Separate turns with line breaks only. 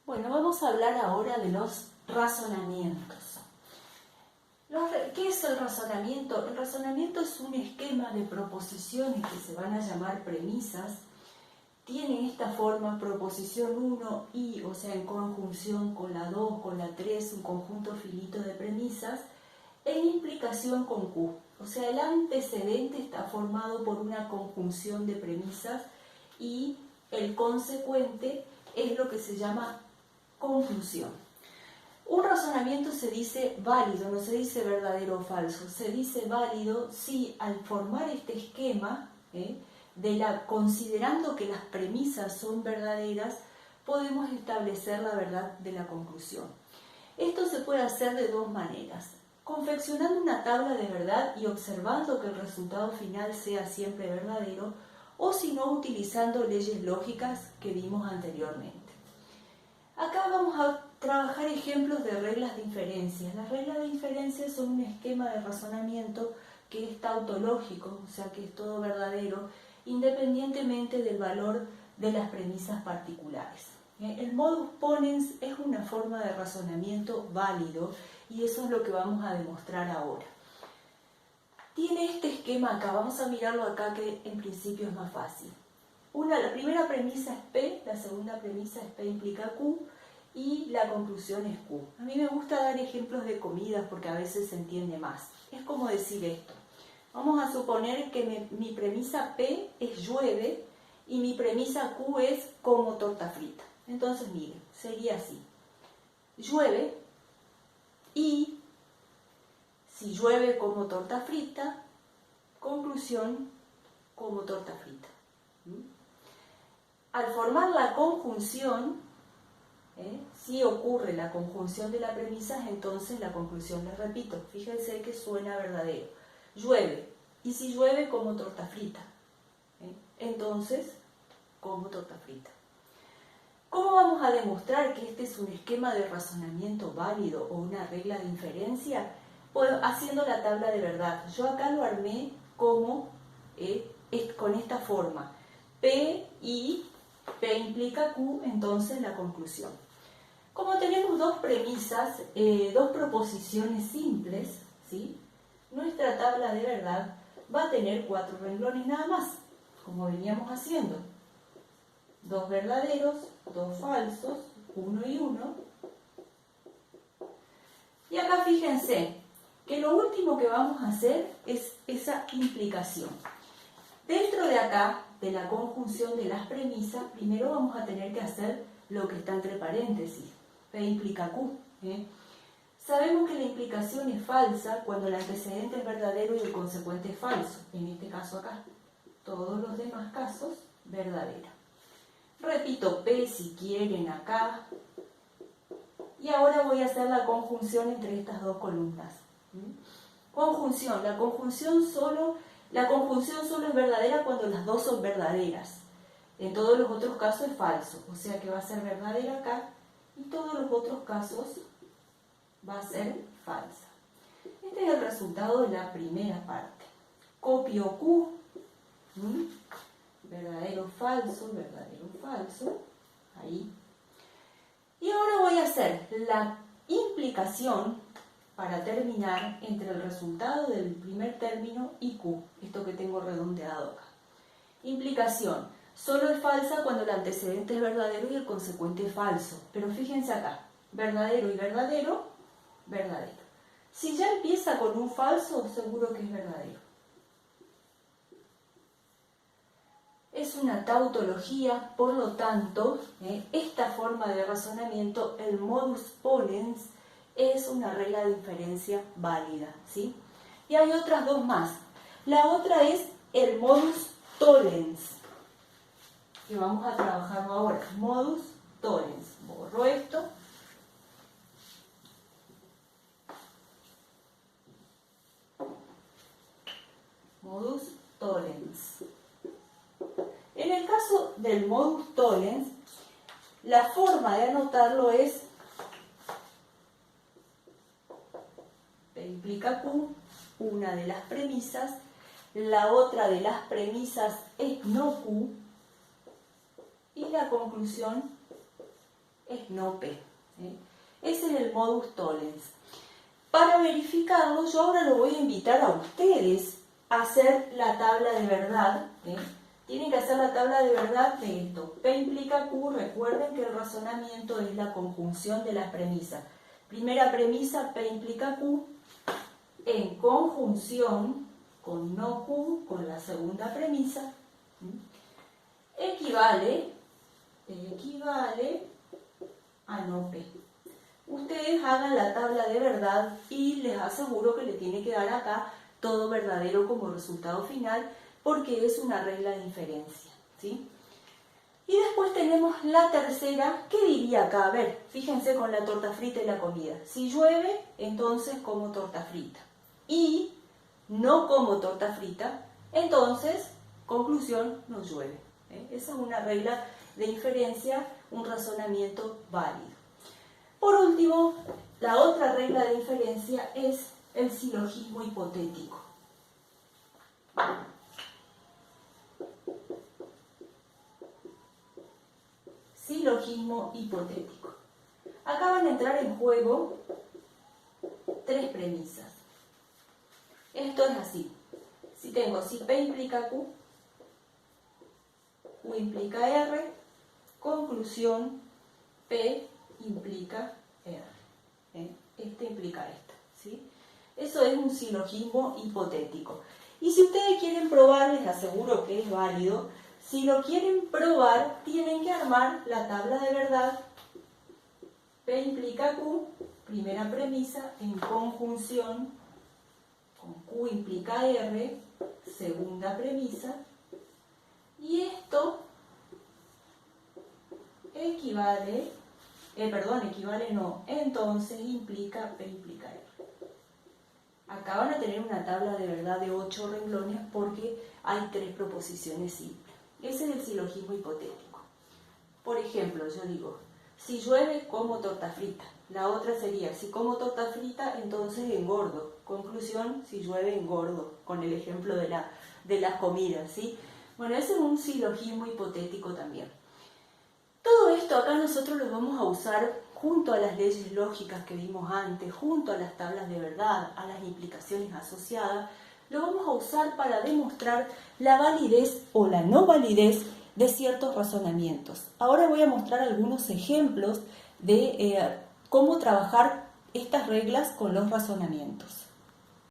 Bueno, vamos a hablar ahora de los razonamientos. ¿Qué es el razonamiento? El razonamiento es un esquema de proposiciones que se van a llamar premisas. Tiene esta forma: proposición 1 y, o sea, en conjunción con la 2, con la 3, un conjunto finito de premisas, en implicación con Q. O sea, el antecedente está formado por una conjunción de premisas y el consecuente es lo que se llama conclusión. Un razonamiento se dice válido, no se dice verdadero o falso, se dice válido si al formar este esquema, considerando que las premisas son verdaderas, podemos establecer la verdad de la conclusión. Esto se puede hacer de dos maneras: confeccionando una tabla de verdad y observando que el resultado final sea siempre verdadero, o si no, utilizando leyes lógicas que vimos anteriormente. Acá vamos a trabajar ejemplos de reglas de inferencia. Las reglas de inferencia son un esquema de razonamiento que es tautológico, o sea que es todo verdadero, independientemente del valor de las premisas particulares. El modus ponens es una forma de razonamiento válido y eso es lo que vamos a demostrar ahora. Tiene este esquema acá, vamos a mirarlo acá que en principio es más fácil. La primera premisa es P, la segunda premisa es P implica Q y la conclusión es Q. A mí me gusta dar ejemplos de comidas porque a veces se entiende más. Es como decir esto: vamos a suponer que mi premisa P es llueve y mi premisa Q es como torta frita. Entonces, miren, sería así: llueve y si llueve como torta frita, conclusión, como torta frita. Al formar la conjunción, si ocurre la conjunción de las premisas, entonces la conclusión, les repito, fíjense que suena verdadero. Llueve, y si llueve como torta frita, entonces como torta frita. ¿Cómo vamos a demostrar que este es un esquema de razonamiento válido o una regla de inferencia? Pues haciendo la tabla de verdad. Yo acá lo armé como con esta forma: P y P implica Q, entonces la conclusión. Como tenemos dos premisas, dos proposiciones simples, ¿sí?, nuestra tabla de verdad va a tener 4 renglones nada más, como veníamos haciendo: 2 verdaderos, 2 falsos, 1 y 1. Y acá fíjense que lo último que vamos a hacer es esa implicación. Dentro de acá, de la conjunción de las premisas, primero vamos a tener que hacer lo que está entre paréntesis: P implica Q. Sabemos que la implicación es falsa cuando el antecedente es verdadero y el consecuente es falso. En este caso acá. Todos los demás casos, verdadera. Repito P si quieren acá. Y ahora voy a hacer la conjunción entre estas dos columnas. Conjunción. La conjunción solo es verdadera cuando las dos son verdaderas. En todos los otros casos es falso. O sea que va a ser verdadera acá y todos los otros casos va a ser falsa. Este es el resultado de la primera parte. Copio Q. Verdadero, falso, ahí. Y ahora voy a hacer la implicación para terminar entre el resultado del primer término y Q, esto que tengo redondeado acá. Implicación: solo es falsa cuando el antecedente es verdadero y el consecuente es falso. Pero fíjense acá: verdadero y verdadero, verdadero. Si ya empieza con un falso, seguro que es verdadero. Es una tautología, por lo tanto, esta forma de razonamiento, el modus ponens, es una regla de inferencia válida, ¿sí? Y hay otras dos más. La otra es el modus tollens, que vamos a trabajarlo ahora. Modus tollens. Borro esto. Modus tollens. En el caso del modus tollens, la forma de anotarlo es P implica Q, una de las premisas, la otra de las premisas es no Q, y la conclusión es no P. Ese es el modus tollens. Para verificarlo, yo ahora lo voy a invitar a ustedes a hacer la tabla de verdad. Tienen que hacer la tabla de verdad de esto. P implica Q. Recuerden que el razonamiento es la conjunción de las premisas. Primera premisa, P implica Q, en conjunción con no Q, con la segunda premisa, equivale a no P. Ustedes hagan la tabla de verdad y les aseguro que le tiene que dar acá todo verdadero como resultado final, porque es una regla de inferencia, ¿sí? Y después tenemos la tercera. ¿Qué diría acá? A ver, fíjense con la torta frita y la comida. Si llueve, entonces como torta frita. Y no como torta frita, entonces, conclusión, no llueve. Esa es una regla de inferencia, un razonamiento válido. Por último, la otra regla de inferencia es el silogismo hipotético. Silogismo hipotético. Acá van a entrar en juego tres premisas. Esto es así. Si P implica Q, Q implica R, conclusión, P implica R. Este implica esto, ¿sí? Eso es un silogismo hipotético. Y si ustedes quieren probar, les aseguro que es válido. Si lo quieren probar, tienen que armar la tabla de verdad. P implica Q, primera premisa, en conjunción con Q implica R, segunda premisa. Y esto equivale no, entonces implica P implica R. Acá van a tener una tabla de verdad de 8 renglones porque hay 3 proposiciones simples. Ese es el silogismo hipotético. Por ejemplo, yo digo, si llueve, como torta frita. La otra sería, si como torta frita, entonces engordo. Conclusión, si llueve, engordo, con el ejemplo de las comidas, ¿sí? Bueno, ese es un silogismo hipotético también. Todo esto acá nosotros lo vamos a usar junto a las leyes lógicas que vimos antes, junto a las tablas de verdad, a las implicaciones asociadas, lo vamos a usar para demostrar la validez o la no validez de ciertos razonamientos. Ahora voy a mostrar algunos ejemplos de cómo trabajar estas reglas con los razonamientos.